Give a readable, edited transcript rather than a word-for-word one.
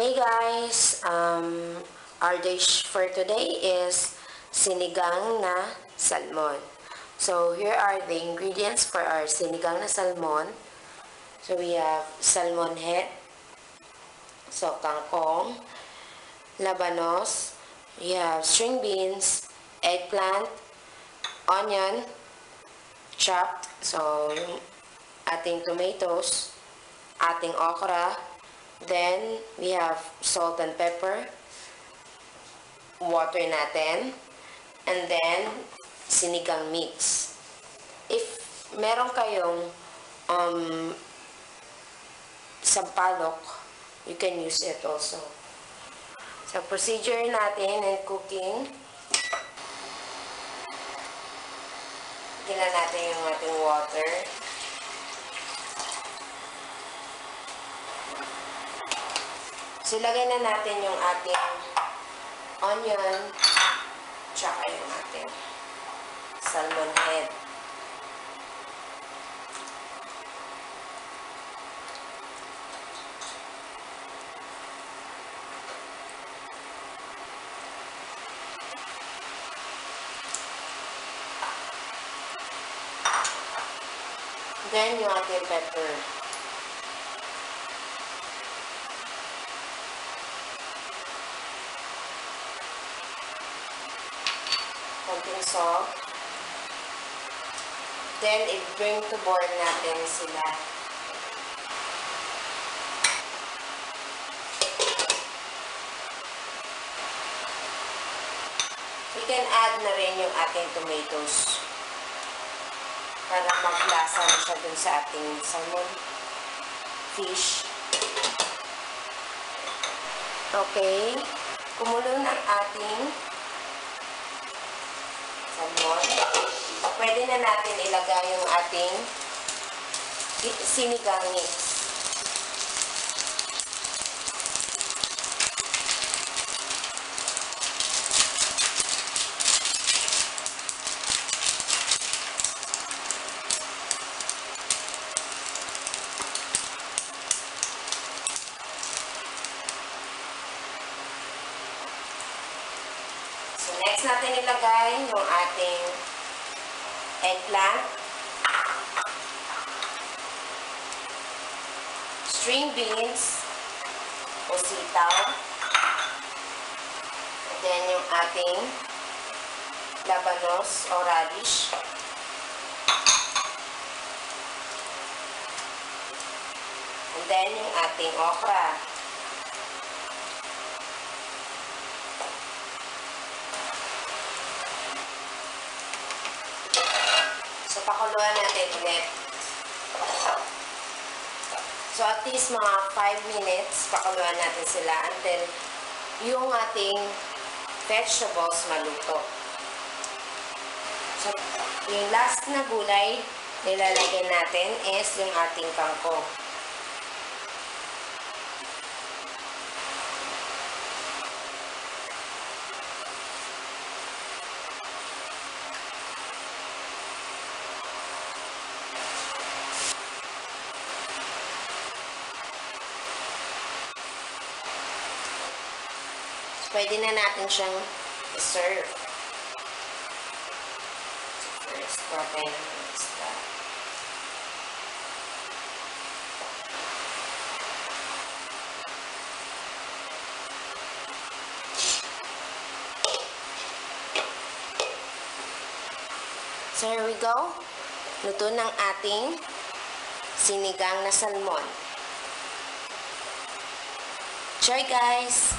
Hey guys, our dish for today is sinigang na salmon. So here are the ingredients for our sinigang na salmon. So we have salmon head, so kangkong, labanos, we have string beans, eggplant, onion, chopped, so yung ating tomatoes, ating okra, then we have salt and pepper, water natin, and then sinigang mix. If meron kayong sampalok, you can use it also. So procedure natin in cooking, gila natin yung ating water. So, ilagay na natin yung ating onion, tsaka yung ating salmon head. Then, yung ating pepper. Konting salt. Then, i-bring to boil natin sila. We can add na rin yung ating tomatoes para maglasa na siya dun sa ating salmon fish. Okay. Kumulo ng ating salmon. Pwede na natin ilagay yung ating sinigang mix. So, next natin ilagay yung ating eggplant, string beans o sitaw, and then yung ating labanos o radish, and then yung ating okra. So, pakuluan natin ulit. So, at least mga 5 minutes, pakuluan natin sila until yung ating vegetables maluto. So, yung last na gulay nilalagay natin is yung ating kangkong. Pwede na natin siyang i-serve. First, natin isda. So, here we go. Luto ng ating sinigang na salmon. Enjoy, guys!